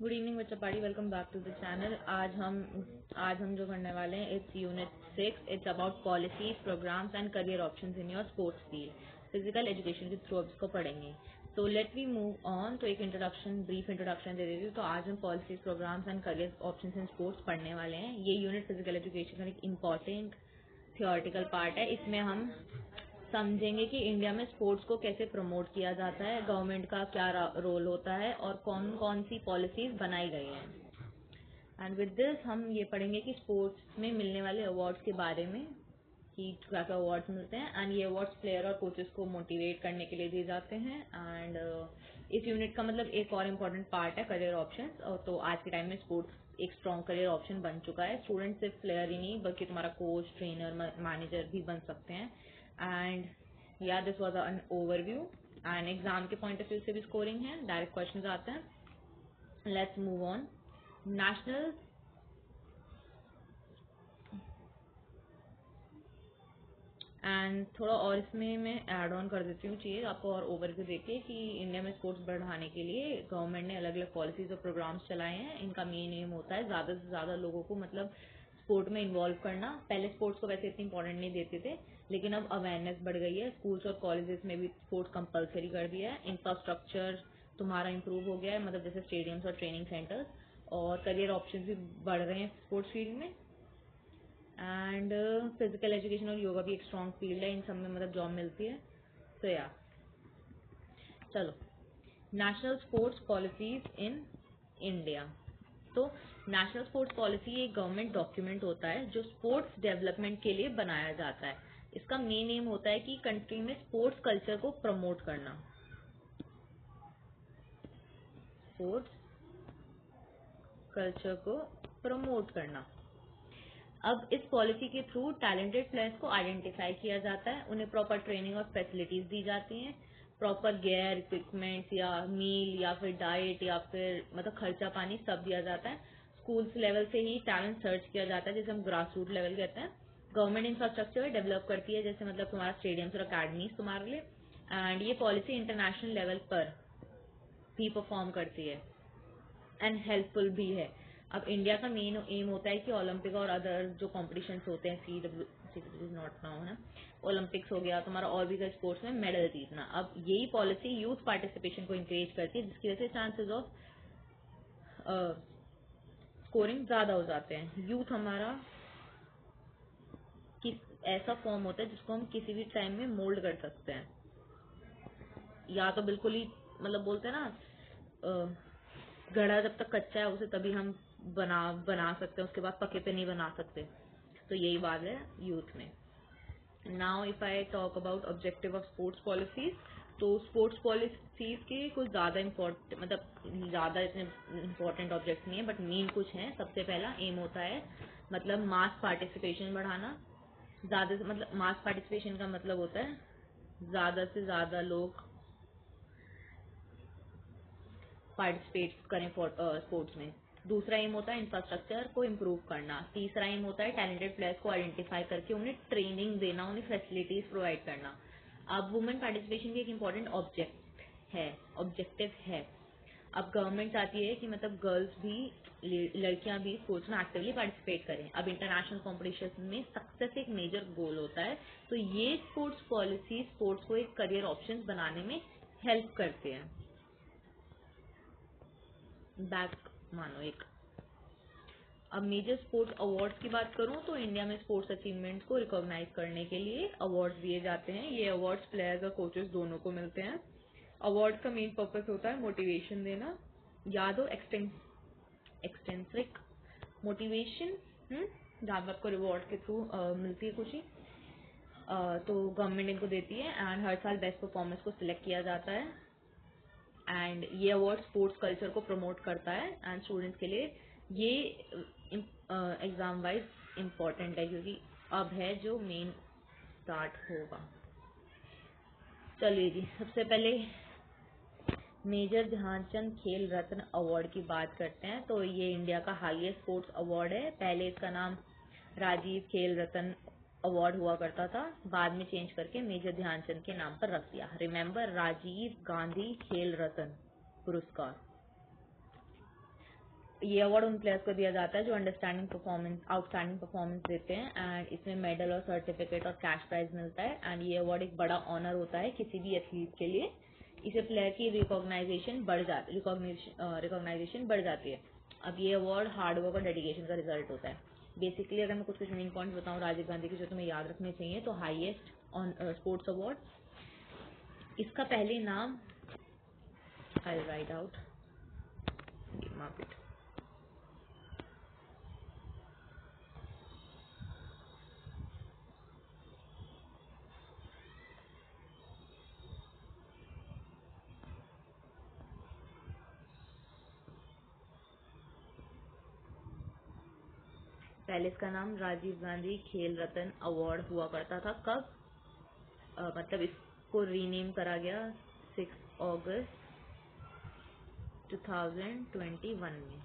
Good evening बच्चा party, welcome back to the channel. आज हम जो करने वाले हैं it's unit 6। It's about policies, programmes and career options in your sports field. Physical education के थ्रू अब इसको पढ़ेंगे। तो लेट वी मूव ऑन। तो एक ब्रीफ इंट्रोडक्शन दे देती हूँ। तो आज हम policies, programmes and career options in sports पढ़ने वाले हैं। ये यूनिट फिजिकल एजुकेशन का एक इम्पॉर्टेंट थियोरेटिकल पार्ट है। इसमें हम समझेंगे कि इंडिया में स्पोर्ट्स को कैसे प्रमोट किया जाता है, गवर्नमेंट का क्या रोल होता है और कौन कौन सी पॉलिसीज बनाई गई हैं। एंड विद दिस हम ये पढ़ेंगे कि स्पोर्ट्स में मिलने वाले अवार्ड्स के बारे में कि क्या क्या अवार्ड्स मिलते हैं। एंड ये अवार्ड्स प्लेयर और कोचेस को मोटिवेट करने के लिए दिए जाते हैं। एंड इस यूनिट का मतलब एक और इम्पॉर्टेंट पार्ट है करियर ऑप्शन। तो आज के टाइम में स्पोर्ट्स एक स्ट्रॉन्ग करियर ऑप्शन बन चुका है। स्टूडेंट सिर्फ प्लेयर ही नहीं बल्कि तुम्हारा कोच, ट्रेनर, मैनेजर भी बन सकते हैं। एंड या this was an overview. And exam के पॉइंट ऑफ व्यू से भी स्कोरिंग है, डायरेक्ट क्वेश्चन आते हैं। Let's move on. National and थोड़ा और इसमें मैं ऐड ऑन कर देती हूँ चीज़ आपको और ओवरव्यू देके कि इंडिया में स्पोर्ट्स बढ़ाने के लिए गवर्नमेंट ने अलग अलग पॉलिसीज और प्रोग्राम्स चलाए हैं। इनका मेन एम होता है ज़्यादा से ज़्यादा लोगों को मतलब स्पोर्ट में इन्वॉल्व करना। पहले स्पोर्ट्स को वैसे इतनी इंपॉर्टेंट नहीं देते थे, लेकिन अब अवेयरनेस बढ़ गई है। स्कूल्स और कॉलेजेस में भी स्पोर्ट्स कंपलसरी कर दिया है। इंफ्रास्ट्रक्चर तुम्हारा इंप्रूव हो गया है, मतलब जैसे स्टेडियम्स और ट्रेनिंग सेंटर्स, और करियर ऑप्शन भी बढ़ रहे हैं स्पोर्ट्स फील्ड में। एंड फिजिकल एजुकेशन और योगा भी एक स्ट्रॉन्ग फील्ड है, इन सब में मतलब जॉब मिलती है। तो या चलो, national sports policies in India. तो नेशनल स्पोर्ट्स पॉलिसी एक गवर्नमेंट डॉक्यूमेंट होता है जो स्पोर्ट्स डेवलपमेंट के लिए बनाया जाता है। इसका मेन एम होता है कि कंट्री में स्पोर्ट्स कल्चर को प्रमोट करना। स्पोर्ट्स कल्चर को प्रमोट करना। अब इस पॉलिसी के थ्रू टैलेंटेड प्लेयर्स को आइडेंटिफाई किया जाता है, उन्हें प्रॉपर ट्रेनिंग और फैसिलिटीज दी जाती हैं, प्रॉपर गेयर, इक्विपमेंट्स या मील या फिर डाइट या फिर मतलब खर्चा पानी सब दिया जाता है। स्कूल्स लेवल से ही टैलेंट सर्च किया जाता है, जैसे हम ग्रास रूट लेवल कहते हैं। गवर्नमेंट इंफ्रास्ट्रक्चर डेवलप करती है, जैसे मतलब तुम्हारा स्टेडियम्स और अकेडमीज तुम्हारे लिए। एंड ये पॉलिसी इंटरनेशनल लेवल पर भी परफॉर्म करती है एंड हेल्पफुल भी है। अब इंडिया का मेन एम होता है कि ओलंपिक और अदर जो कॉम्पिटिशन्स होते हैं, सी नॉट नाउ है, ओलंपिक्स हो गया तुम्हारा और भी कई स्पोर्ट्स में मेडल जीतना। अब यही पॉलिसी यूथ पार्टिसिपेशन को इंकरेज करती है, जिसकी वजह से चांसेस ऑफ स्कोरिंग ज़्यादा हो जाते हैं। यूथ हमारा किस ऐसा फॉर्म होता है जिसको हम किसी भी टाइम में मोल्ड कर सकते हैं, या तो बिल्कुल ही मतलब बोलते हैं ना घड़ा जब तक कच्चा है उसे तभी हम बना सकते हैं, उसके बाद पके पे नहीं बना सकते। तो यही बात है यूथ में। Now if I talk about objective of sports policies, तो स्पोर्ट्स पॉलिसीज के कुछ ज़्यादा इम्पोर्टेंट मतलब ज़्यादा इतने इम्पोर्टेंट ऑब्जेक्ट नहीं है, बट मेन कुछ हैं। सबसे पहला एम होता है मतलब मास पार्टिसिपेशन बढ़ाना। ज़्यादा से मतलब मास पार्टिसिपेशन का मतलब होता है ज़्यादा से ज़्यादा लोग पार्टिसिपेट करें स्पोर्ट्स में। दूसरा एम होता है इंफ्रास्ट्रक्चर को इम्प्रूव करना। तीसरा एम होता है टैलेंटेड प्लेयर्स को आइडेंटिफाई करके उन्हें ट्रेनिंग देना, उन्हें फैसिलिटीज प्रोवाइड करना। अब वुमेन पार्टिसिपेशन की एक इम्पॉर्टेंट ऑब्जेक्टिव है। अब गवर्नमेंट चाहती है कि मतलब गर्ल्स भी, लड़कियां भी स्पोर्ट्स में एक्टिवली पार्टिसिपेट करें। अब इंटरनेशनल कॉम्पिटिशन में सक्सेस एक मेजर गोल होता है। तो ये स्पोर्ट्स पॉलिसी स्पोर्ट्स को एक करियर ऑप्शन बनाने में हेल्प करते हैं। बैक मानो एक। अब मेजर स्पोर्ट्स अवार्ड्स की बात करूं तो इंडिया में स्पोर्ट्स अचीवमेंट को रिकॉग्नाइज करने के लिए अवार्ड्स दिए जाते हैं। ये अवार्ड्स प्लेयर्स और कोचेस दोनों को मिलते हैं। अवार्ड का मेन पर्पस होता है मोटिवेशन देना, याद हो एक्सटेंट्रिक मोटिवेशन, जहाँ पे आपको रिवॉर्ड के थ्रू मिलती है खुशी। तो गवर्नमेंट इनको देती है एंड हर साल बेस्ट परफॉर्मेंस को सिलेक्ट किया जाता है। एंड ये अवार्ड स्पोर्ट्स कल्चर को प्रमोट करता है एंड स्टूडेंट्स के लिए ये एग्जाम वाइज इम्पॉर्टेंट है, क्योंकि अब है जो मेन स्टार्ट होगा। चलिए जी, सबसे पहले मेजर ध्यानचंद खेल रत्न अवार्ड की बात करते हैं। तो ये इंडिया का हाईएस्ट स्पोर्ट्स अवार्ड है। पहले इसका नाम राजीव खेल रत्न अवार्ड हुआ करता था, बाद में चेंज करके मेजर ध्यानचंद के नाम पर रख दिया। रिमेंबर, राजीव गांधी खेल रत्न पुरस्कार। ये अवार्ड उन प्लेयर्स को दिया जाता है जो आउटस्टैंडिंग परफॉर्मेंस देते हैं, एंड इसमें मेडल और सर्टिफिकेट और कैश प्राइज मिलता है। एंड ये अवार्ड एक बड़ा ऑनर होता है किसी भी एथलीट के लिए। इसे प्लेयर की रिकॉग्नाइजेशन बढ़ जाती है। अब ये अवार्ड हार्डवर्क और डेडिकेशन का रिजल्ट होता है। बेसिकली अगर मैं कुछ मेन पॉइंट्स बताऊँ राजीव गांधी की जो तुम्हें याद रखने चाहिए, तो हाईएस्ट ऑन स्पोर्ट्स अवार्ड, इसका पहले नाम आई राइट आउट पहले इसका नाम राजीव गांधी खेल रत्न अवार्ड हुआ करता था। कब मतलब इसको रीनेम करा गया 6 अगस्त 2021 में।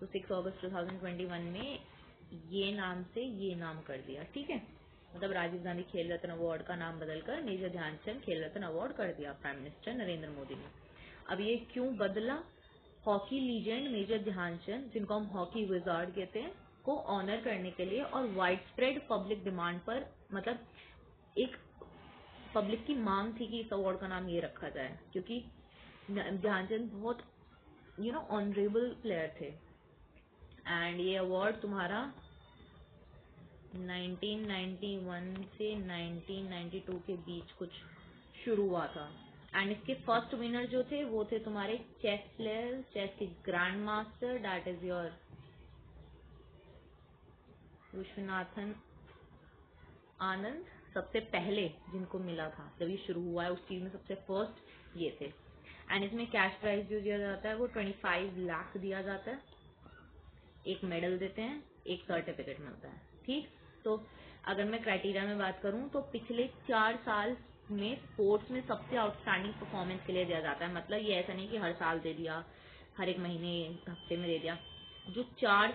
तो 6 अगस्त 2021 में ये नाम से ये नाम कर दिया, ठीक है। मतलब राजीव गांधी खेल रत्न अवार्ड का नाम बदलकर मेजर ध्यानचंद खेल रत्न अवार्ड कर दिया प्राइम मिनिस्टर नरेंद्र मोदी ने। अब ये क्यों बदला? हॉकी लीजेंड मेजर ध्यानचंद, जिनको हम हॉकी विजार्ड कहते हैं, को ऑनर करने के लिए और वाइड स्प्रेड पब्लिक डिमांड पर, मतलब एक पब्लिक की मांग थी कि इस अवार्ड का नाम ये रखा जाए, क्योंकि ध्यानचंद बहुत ऑनरेबल प्लेयर थे। एंड ये अवार्ड तुम्हारा 1991 से 1992 के बीच कुछ शुरू हुआ था। एंड इसके फर्स्ट विनर जो थे वो थे तुम्हारे चेस प्लेयर, चेस के grandmaster, that is your Viswanathan Anand. सबसे पहले जिनको मिला था जब ये शुरू हुआ है उस चीज में सबसे फर्स्ट ये थे। एंड इसमें कैश प्राइज जो दिया जाता है वो 25 लाख दिया जाता है, एक मेडल देते हैं, एक सर्टिफिकेट मिलता है, ठीक। तो अगर मैं क्राइटेरिया में बात करूं तो पिछले 4 साल में स्पोर्ट्स में सबसे आउटस्टैंडिंग परफॉर्मेंस के लिए दिया जाता है। मतलब ये ऐसा नहीं कि हर साल दे दिया, हर एक महीने हफ्ते में दे दिया। जो 4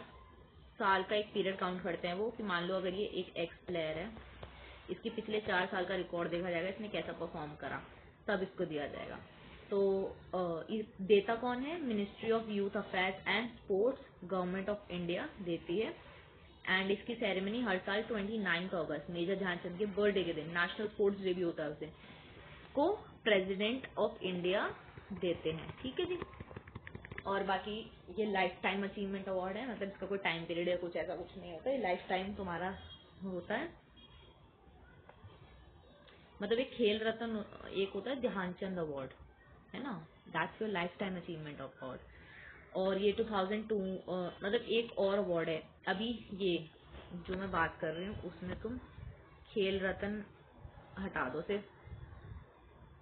साल का एक पीरियड काउंट करते हैं वो, कि मान लो अगर ये एक एक्स प्लेयर है, इसके पिछले 4 साल का रिकॉर्ड देखा जाएगा, इसने कैसा परफॉर्म करा, तब इसको दिया जाएगा। तो देता कौन है? Ministry of youth affairs and sports, government of India देती है। एंड इसकी सेरेमनी हर साल 29 अगस्त मेजर ध्यानचंद के बर्थडे के दिन, नेशनल स्पोर्ट्स डे भी होता है उस दिन, को प्रेसिडेंट ऑफ इंडिया देते हैं, ठीक है जी। और बाकी ये लाइफ टाइम अचीवमेंट अवार्ड है, मतलब इसका कोई टाइम पीरियड या कुछ ऐसा कुछ नहीं होता, ये लाइफ टाइम तुम्हारा होता है। मतलब एक खेल रत्न एक होता है ध्यानचंद अवार्ड, है ना, that's your life time achievement award. और ये 2002 मतलब एक और अवार्ड है। अभी ये जो मैं बात कर रही हूँ उसमें तुम खेल रत्न हटा दो सिर्फ,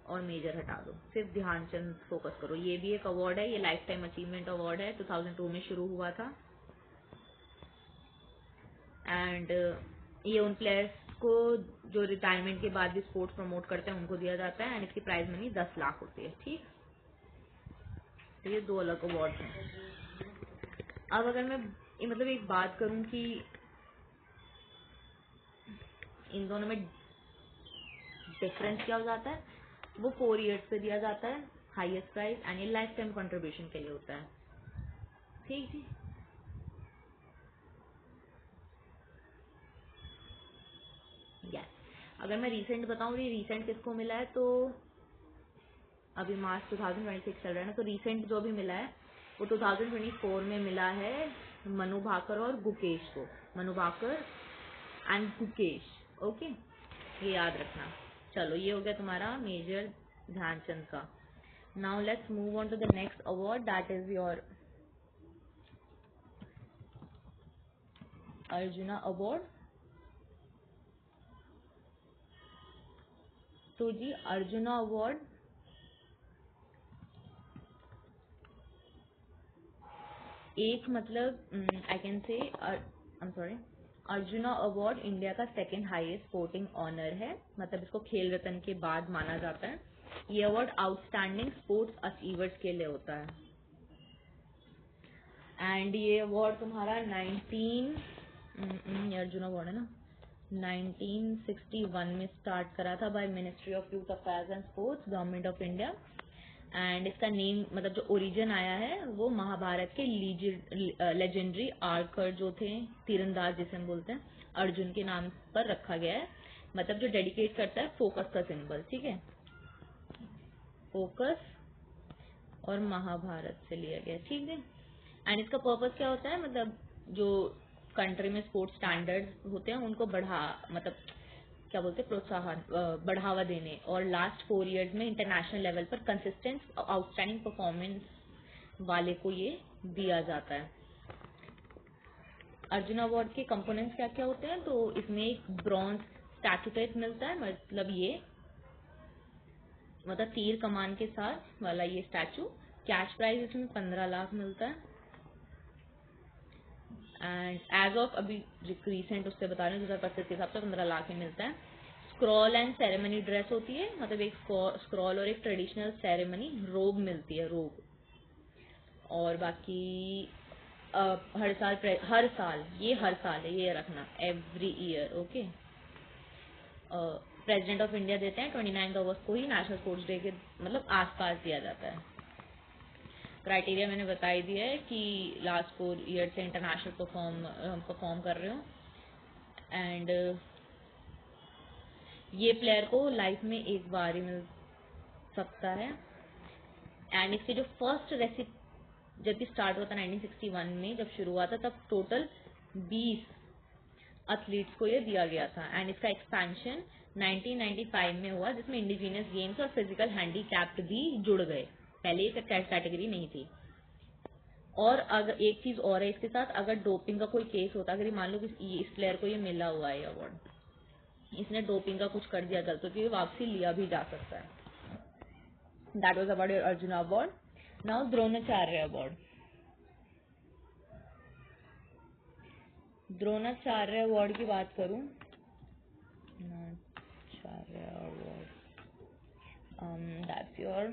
और मेजर हटा दो, सिर्फ ध्यानचंद फोकस करो। ये भी एक अवार्ड है, ये लाइफ टाइम अचीवमेंट अवार्ड है, 2002 में शुरू हुआ था। एंड ये उन प्लेयर्स को जो रिटायरमेंट के बाद भी स्पोर्ट्स प्रमोट करते हैं उनको दिया जाता है। एंड इसकी प्राइज मनी 10 लाख होती है, ठीक। तो ये 2 अलग अवार्ड हैं। अब अगर मैं मतलब एक बात करूं कि इन दोनों में डिफरेंस क्या हो जाता है, वो 4 ईयर्स पे दिया जाता है हाईएस्ट प्राइज, एंड ये लाइफ टाइम कंट्रीब्यूशन के लिए होता है, ठीक जी। यस, अगर मैं रीसेंट बताऊं ये रीसेंट किसको मिला है, तो अभी मार्च 2026 चल रहा है ना, तो रीसेंट जो भी मिला है वो 2024 में मिला है मनु भाकर और गुकेश को, मनु भाकर एंड गुकेश, ओके, ये याद रखना। चलो ये हो गया तुम्हारा मेजर ध्यानचंद का। Now let's move on to the next award, that is your Arjuna award. तो जी अर्जुना अवार्ड एक मतलब I can say I am sorry, Arjuna award India का सेकंड हाईएस्ट स्पोर्टिंग ऑनर है, मतलब इसको खेल रत्न के बाद माना जाता है। ये अवार्ड आउटस्टैंडिंग स्पोर्ट्स अचीवर्स के लिए होता है। एंड ये अवार्ड तुम्हारा 19 अर्जुना अवार्ड है ना, 1961 में स्टार्ट करा था by ministry of youth affairs and sports, government of India. And इसका नेम मतलब जो ओरिजिन आया है वो महाभारत के लेजेंडरी आर्कर जो थे, तीरंदाज जिसे हम बोलते हैं, अर्जुन के नाम पर रखा गया है। मतलब जो डेडिकेट करता है फोकस का सिंबल, ठीक है, फोकस और महाभारत से लिया गया, ठीक है। एंड इसका पर्पस क्या होता है, मतलब जो कंट्री में स्पोर्ट्स स्टैंडर्ड्स होते हैं उनको मतलब क्या बोलते हैं, प्रोत्साहन बढ़ावा देने, और लास्ट 4 इयर्स में इंटरनेशनल लेवल पर कंसिस्टेंट आउटस्टैंडिंग परफॉर्मेंस वाले को ये दिया जाता है। अर्जुन अवार्ड के कंपोनेंट्स क्या क्या होते हैं, तो इसमें एक ब्रॉन्ज स्टैचूटेट मिलता है, मतलब तीर कमान के साथ वाला ये स्टैचू। कैश प्राइज इसमें 15 लाख मिलता है। एंड एज ऑफ अभी रिसेंट उससे बता रहे हैं 2025 के हिसाब से 15 लाख में मिलता है। स्क्रॉल एंड सेरेमनी ड्रेस होती है, मतलब एक स्क्रॉल और एक ट्रेडिशनल सेरेमनी रोब मिलती है, रोब। और बाकी हर साल है, ये रखना, every year, okay. President of India देते हैं 29 अगस्त को ही, नेशनल स्पोर्ट्स डे के मतलब आसपास दिया जाता है। क्राइटेरिया मैंने बता ही दिया है कि लास्ट 4 ईयर से इंटरनेशनल परफॉर्म कर रहे हो। एंड ये प्लेयर को लाइफ में एक बार ही मिल सकता है। एंड इसके जो फर्स्ट रेसिप जब स्टार्ट हुआ था 1961 में, जब शुरू हुआ था, तब टोटल 20 एथलीट्स को ये दिया गया था। एंड इसका एक्सपेंशन 1995 में हुआ, जिसमें इंडिजिनियस गेम्स और फिजिकल हैंडीकैप्ड भी जुड़ गए, पहले ये कैटेगरी नहीं थी। और अगर एक चीज और है इसके साथ, अगर डोपिंग का कोई केस होता, अगर मान लो कि इस प्लेयर को ये मिला हुआ है अवार्ड, इसने डोपिंग का कुछ कर दिया गलत, तो ये वापसी लिया भी जा सकता है। That was about Arjun award. Now Dronacharya award. Dronacharya award की बात करूं, Dronacharya award that's your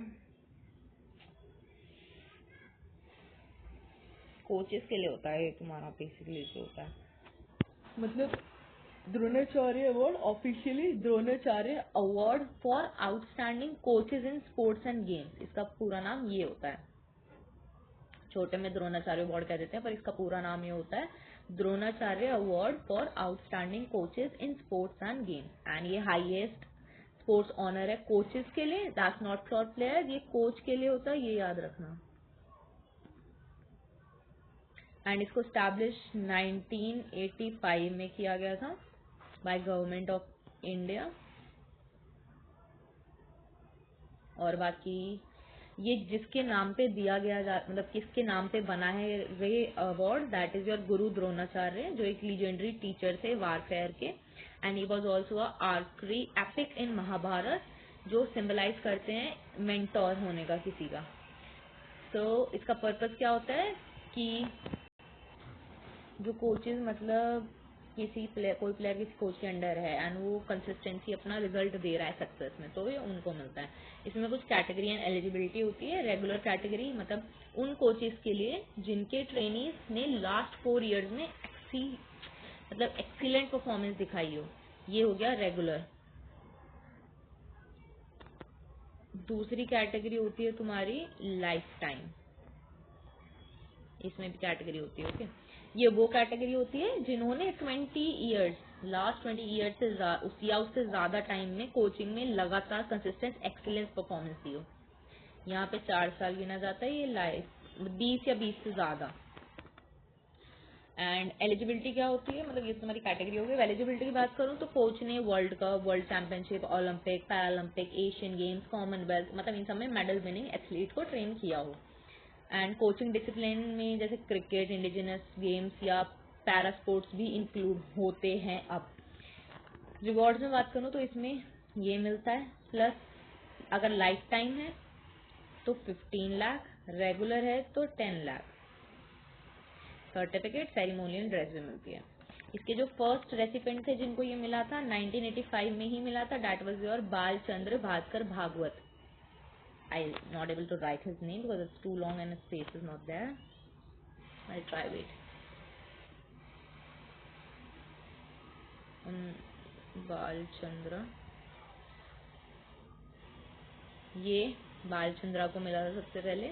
coaches के लिए होता है, तुम्हारा बेसिकली जो होता है, मतलब Dronacharya award officially Dronacharya award for outstanding coaches in sports and games, इसका पूरा नाम ये होता है। छोटे में द्रोणाचार्य अवार्ड कह देते हैं, पर इसका पूरा नाम ये होता है Dronacharya award for outstanding coaches in sports and games. And ये हाईएस्ट स्पोर्ट्स ऑनर है कोचेज के लिए, दैट्स नॉट फॉर प्लेयर, ये कोच के लिए होता है, ये याद रखना। एंड इसको स्टैब्लिश 1985 में किया गया था बाय गवर्नमेंट ऑफ इंडिया। और बाकी ये जिसके नाम पे दिया गया मतलब किसके नाम पे बना है ये अवार्ड, दैट इज योर गुरु द्रोणाचार्य, जो एक लीजेंडरी टीचर थे वारफेयर के। And he was also a archery epic in Mahabharata, जो सिंबलाइज करते हैं मेंटोर होने का किसी का। तो इसका पर्पस क्या होता है कि जो कोचेज मतलब कोई प्लेयर किसी कोच के अंडर है एंड वो कंसिस्टेंसी अपना रिजल्ट दे रहा है सक्सेस में, तो ये उनको मिलता है। इसमें कुछ कैटेगरी एंड एलिजिबिलिटी होती है। रेगुलर कैटेगरी मतलब उन कोचेस के लिए जिनके ट्रेनीज ने लास्ट 4 इयर्स में एक्सीलेंट परफॉर्मेंस दिखाई हो, ये हो गया रेगुलर। दूसरी कैटेगरी होती है तुम्हारी लाइफ टाइम, इसमें भी कैटेगरी होती है, ओके। ये वो कैटेगरी होती है जिन्होंने 20 इयर्स, लास्ट 20 इयर्स से या उससे ज्यादा टाइम में कोचिंग में लगातार कंसिस्टेंट एक्सीलेंस परफॉर्मेंस दी हो। यहाँ पे 4 साल गिना जाता है, ये लाइफ 20 या 20 से ज्यादा। एंड एलिजिबिलिटी क्या होती है, मतलब ये तुम्हारी कैटेगरी होगी। एलिजिबिलिटी की बात करूँ तो कोच ने world cup, world championship, Olympic, Paralympic, Asian games, Commonwealth, मतलब इन सब में मेडल विनिंग एथलीट को ट्रेन किया हो। एंड कोचिंग डिसिप्लिन में जैसे क्रिकेट, इंडिजिनस गेम्स या पैरा स्पोर्ट्स भी इंक्लूड होते हैं। अब रिवॉर्ड्स में बात करूँ तो इसमें ये मिलता है, प्लस अगर लाइफ टाइम है तो 15 लाख, रेगुलर है तो 10 लाख, सर्टिफिकेट, सेरेमोनियल ड्रेस भी मिलती है। इसके जो फर्स्ट रेसिपेंट थे जिनको ये मिला था 1985 में ही मिला था, that was your Balchandra Bhaskar Bhagwat. I'm not able to write his name because it's too long and his space is not there. I'll try wait. Balchandra, ये बालचंद्रा को मिला था सबसे पहले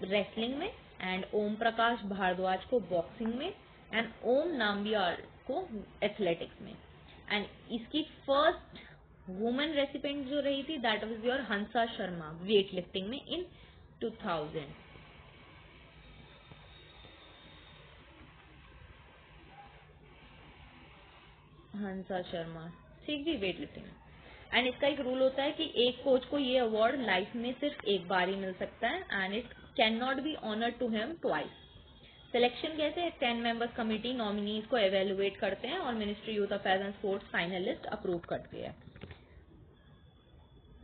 रेसलिंग में, एंड ओम प्रकाश भारद्वाज को बॉक्सिंग में, एंड ओम नाम्बियाल को एथलेटिक्स में। एंड इसकी फर्स्ट वुमेन रेसिपेंट जो रही थी that was your Hansa Sharma weight lifting में इन 2000। हंसा शर्मा, ठीक जी, वेट लिफ्टिंग में। एंड इसका एक रूल होता है कि एक कोच को ये अवार्ड लाइफ में सिर्फ एक बार ही मिल सकता है, and it can not be honoured to him twice. Selection कैसे है? 10 मेंबर्स कमिटी नॉमिनीज को एवेलुएट करते हैं और ministry youth affairs and sports finalist approve करती है।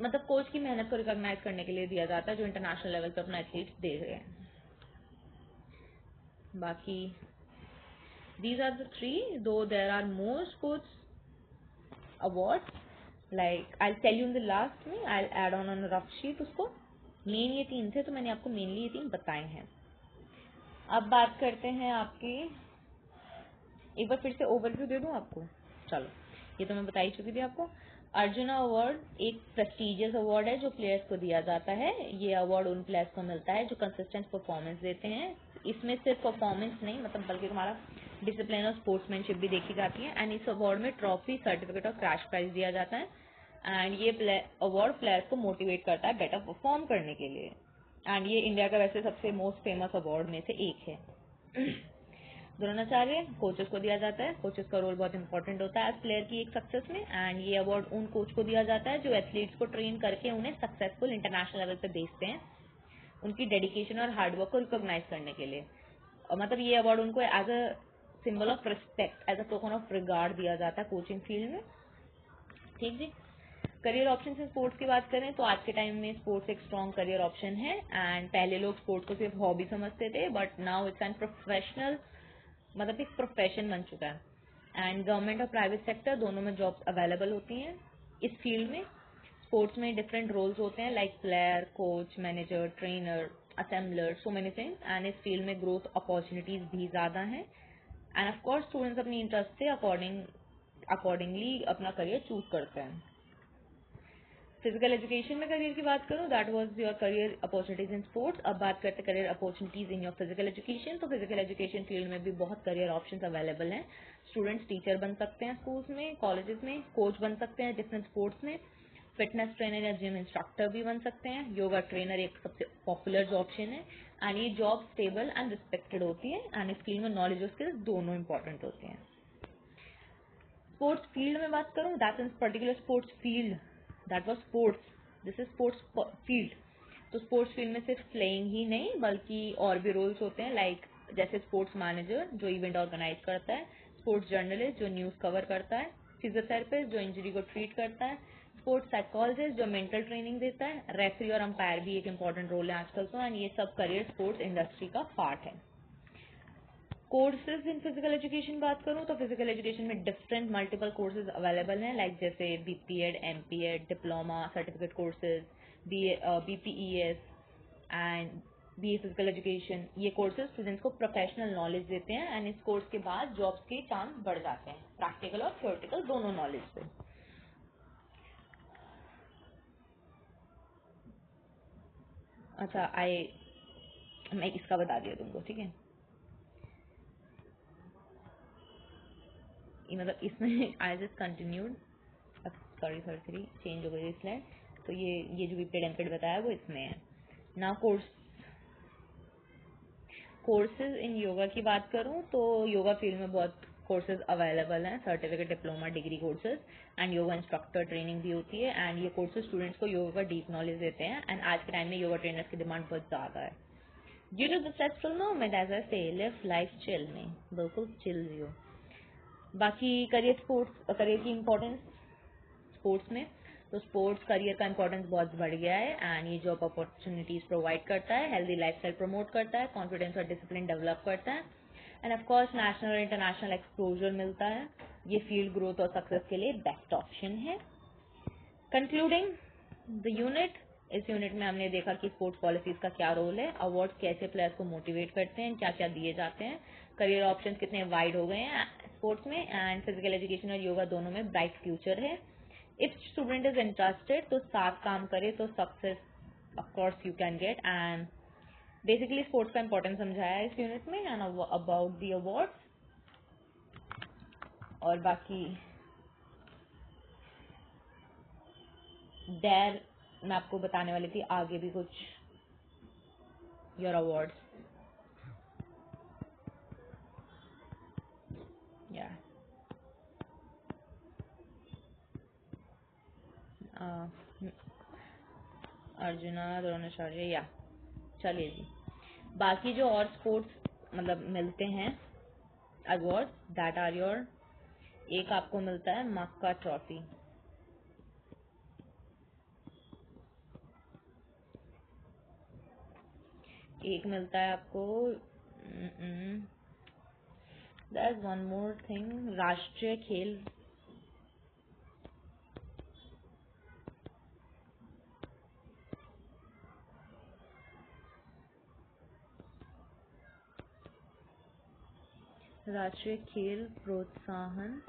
मतलब कोच की मेहनत को रिकॉग्नाइज करने के लिए दिया जाता है जो इंटरनेशनल लेवल पे अपना एथलीट्स दे रहे हैं। बाकी these are the three, though there are more sports awards, like I'll tell you in the last में, I'll add on a rough sheet उसको। मेन ये 3 थे तो मैंने आपको मेनली ये 3 बताए हैं। अब बात करते हैं आपकी, एक बार फिर से ओवरव्यू दे दूं आपको। चलो, ये तो मैं बता ही चुकी थी आपको। अर्जुना अवार्ड एक प्रेस्टिजियस अवार्ड है जो प्लेयर्स को दिया जाता है। ये अवार्ड उन प्लेयर्स को मिलता है जो कंसिस्टेंट परफॉर्मेंस देते हैं। इसमें सिर्फ परफॉर्मेंस नहीं, मतलब बल्कि तुम्हारा डिसिप्लिन और स्पोर्ट्समैनशिप भी देखी जाती है। एंड इस अवार्ड में ट्रॉफी, सर्टिफिकेट और कैश प्राइज दिया जाता है। एंड ये अवार्ड प्लेयर्स को मोटिवेट करता है बेटर परफॉर्म करने के लिए। एंड ये इंडिया का वैसे सबसे मोस्ट फेमस अवार्ड में से एक है। द्रोणाचार्य कोचेस को दिया जाता है। कोचेस का रोल बहुत इंपॉर्टेंट होता है एज प्लेयर की एक सक्सेस में। एंड ये अवार्ड उन कोच को दिया जाता है जो एथलीट्स को ट्रेन करके उन्हें सक्सेसफुल इंटरनेशनल लेवल पे भेजते हैं, उनकी डेडिकेशन और हार्डवर्क को रिकॉग्नाइज करने के लिए। और मतलब ये अवार्ड उनको as a symbol of respect, as a token of regard दिया जाता है कोचिंग फील्ड में। ठीक जी। करियर ऑप्शन से स्पोर्ट्स की बात करें तो आज के टाइम में स्पोर्ट्स एक स्ट्रॉन्ग करियर ऑप्शन है। एंड पहले लोग स्पोर्ट्स को सिर्फ हॉबी समझते थे, but now it's an professional, मतलब एक प्रोफेशन बन चुका है। एंड गवर्नमेंट और प्राइवेट सेक्टर दोनों में जॉब्स अवेलेबल होती हैं इस फील्ड में। स्पोर्ट्स में डिफरेंट रोल्स होते हैं like player, coach, manager, trainer, assembler, so many things. And इस फील्ड में ग्रोथ अपॉर्चुनिटीज भी ज़्यादा हैं। एंड ऑफ कोर्स स्टूडेंट्स अपनी इंटरेस्ट से अकॉर्डिंगली अपना करियर चूज करते हैं। फिजिकल एजुकेशन में करियर की बात करूं, that was your career opportunities in sports. अब बात करते हैं career opportunities in your physical education. तो फिजिकल एजुकेशन फील्ड में भी बहुत करियर ऑप्शंस अवेलेबल हैं। स्टूडेंट्स टीचर बन सकते हैं स्कूल्स में, कॉलेजेस में, कोच बन सकते हैं डिफरेंट स्पोर्ट्स में, फिटनेस ट्रेनर या जिम इंस्ट्रक्टर भी बन सकते हैं। योगा ट्रेनर एक सबसे पॉपुलर जो ऑप्शन है। एंड ये जॉब स्टेबल एंड रिस्पेक्टेड होती है। एंड इस फील्ड में नॉलेज और स्किल्स दोनों इंपॉर्टेंट होते हैं। स्पोर्ट्स फील्ड में बात करूं, that is particular sports field, that was sports, this is sports field. तो स्पोर्ट्स फील्ड में सिर्फ प्लेइंग ही नहीं बल्कि और भी रोल्स होते हैं, लाइक जैसे स्पोर्ट्स मैनेजर जो इवेंट ऑर्गेनाइज करता है, स्पोर्ट्स जर्नलिस्ट जो न्यूज कवर करता है, फिजियोथेरेपिस्ट जो इंजरी को ट्रीट करता है, स्पोर्ट्स साइकोलॉजिस्ट जो मेंटल ट्रेनिंग देता है, रेफरी और अंपायर भी एक इंपॉर्टेंट रोल है आजकल तो। एंड ये सब करियर स्पोर्ट्स इंडस्ट्री का पार्ट है। कोर्सेज इन फिजिकल एजुकेशन बात करूं तो फिजिकल एजुकेशन में डिफरेंट मल्टीपल कोर्सेज अवेलेबल हैं, लाइक जैसे BPEd, MPEd, diploma, certificate courses, BPES and BA physical education. ये कोर्सेज स्टूडेंट्स को प्रोफेशनल नॉलेज देते हैं। एंड इस कोर्स के बाद जॉब्स के चांस बढ़ जाते हैं, प्रैक्टिकल और थ्योरेटिकल दोनों नॉलेज से। अच्छा, मैं इसका बता दिया तुमको, ठीक है। मतलब इसमें I just continued, sorry change हो गई स्लाइड। तो ये जो बीपीएड एमपीएड बताया वो इसमें है ना। कोर्सेज इन योगा की बात करूं तो योगा फील्ड में बहुत कोर्सेज अवेलेबल हैं, certificate, diploma, degree courses. And yoga instructor training भी होती है। एंड ये कोर्सेज स्टूडेंट्स को योगा का डीप नॉलेज देते हैं। एंड आज के टाइम में योगा ट्रेनर्स की डिमांड बहुत ज़्यादा है। Due to the stressful moment as I say live life chill में, बिल्कुल चिल जियो। बाकी करियर की इम्पोर्टेंस स्पोर्ट्स में, तो स्पोर्ट्स करियर का इंपॉर्टेंस बहुत बढ़ गया है। एंड ये जॉब अपॉर्चुनिटीज प्रोवाइड करता है, हेल्दी लाइफस्टाइल प्रमोट करता है, कॉन्फिडेंस और डिसिप्लिन डेवलप करता है। एंड ऑफ कोर्स नेशनल और इंटरनेशनल एक्सपोजर मिलता है। ये फील्ड ग्रोथ और सक्सेस के लिए बेस्ट ऑप्शन है। कंक्लूडिंग द यूनिट, इस यूनिट में हमने देखा कि स्पोर्ट्स पॉलिसीज का क्या रोल है, अवार्ड्स कैसे प्लेयर्स को मोटिवेट करते हैं, क्या क्या दिए जाते हैं, करियर ऑप्शंस कितने वाइड हो गए हैं स्पोर्ट्स में। एंड फिजिकल एजुकेशन और योगा दोनों में ब्राइट फ्यूचर है। इफ स्टूडेंट इज इंटरेस्टेड तो साथ काम करे तो success of course you can get. And basically sports का इंपॉर्टेंस समझाया है इस यूनिट में एंड अबाउट द अवार्ड्स। और बाकी देयर मैं आपको बताने वाली थी आगे भी कुछ योर अवार्ड्स। या अर्जुना, द्रोणाचार्य, या चलिए जी। बाकी जो और स्पोर्ट्स मतलब मिलते हैं अवार्ड दैट आर योर, एक आपको मिलता है मक्का ट्रॉफी, एक मिलता है आपको there is one more thing, राष्ट्रीय खेल, राष्ट्रीय खेल प्रोत्साहन,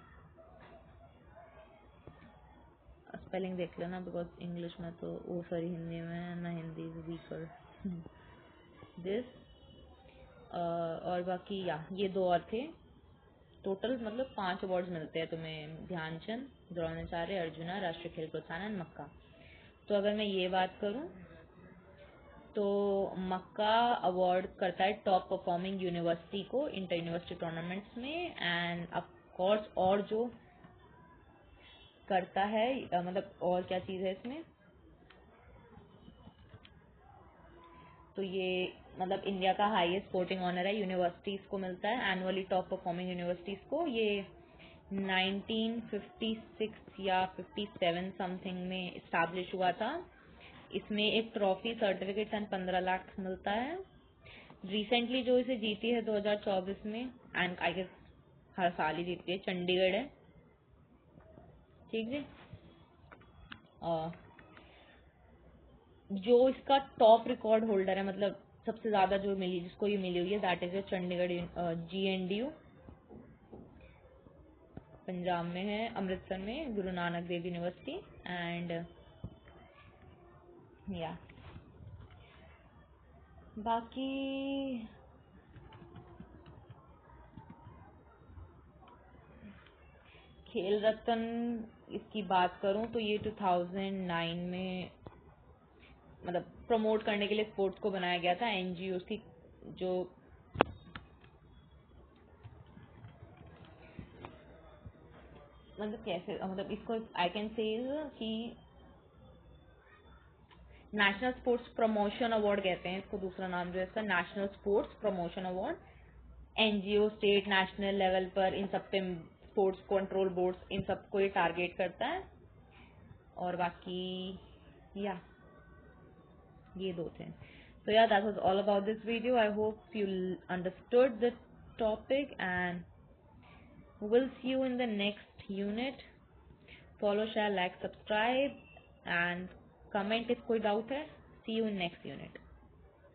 स्पेलिंग देख लेना बिकॉज इंग्लिश में तो वो सॉरी हिंदी में ना, हिंदी इज वीकर दिस। और बाकी या ये दो और थे, टोटल मतलब 5 अवार्ड्स मिलते हैं तुम्हें, ध्यानचंद, द्रोणाचार्य, अर्जुना, राष्ट्रीय खेल प्रोत्साहन, मक्का। तो अगर मैं ये बात करूं तो मक्का अवार्ड करता है टॉप परफॉर्मिंग यूनिवर्सिटी को इंटर यूनिवर्सिटी टूर्नामेंट्स में। एंड ऑफ कोर्स और जो करता है मतलब और क्या चीज़ है इसमें, तो ये मतलब इंडिया का हाईएस्ट स्पोर्टिंग ऑनर है, यूनिवर्सिटीज़ को मिलता है एनुअली, टॉप परफॉर्मिंग यूनिवर्सिटीज़ को। ये 1956 या 57 समथिंग में इस्टेब्लिश हुआ था। इसमें एक ट्रॉफी, सर्टिफिकेट्स एंड 15 लाख मिलता है। रिसेंटली जो इसे जीती है 2024 में, एंड आई गेस हर साल ही जीतती है, चंडीगढ़ है, ठीक है। जो इसका टॉप रिकॉर्ड होल्डर है, मतलब सबसे ज्यादा जो मिली, जिसको ये मिली हुई है, that is Chandigarh GNDU, Punjab में है, अमृतसर में, गुरु नानक देव यूनिवर्सिटी। एंड या बाकी खेल रत्न इसकी बात करूं तो ये 2009 में मतलब प्रमोट करने के लिए स्पोर्ट्स को बनाया गया था। NGO की जो मतलब कैसे मतलब इसको आई कैन से कि नेशनल स्पोर्ट्स प्रमोशन अवार्ड कहते हैं इसको, दूसरा नाम जो है इसका national sports promotion award. NGO state national level पर इन सब पे स्पोर्ट्स कंट्रोल बोर्ड्स इन सबको ये टारगेट करता है। और बाकी या ये दो थे। So yeah, that was all about this video. I hope you understood the topic and we'll see you in the next unit. Follow, share, like, subscribe and comment if कोई doubt है. See you in next unit.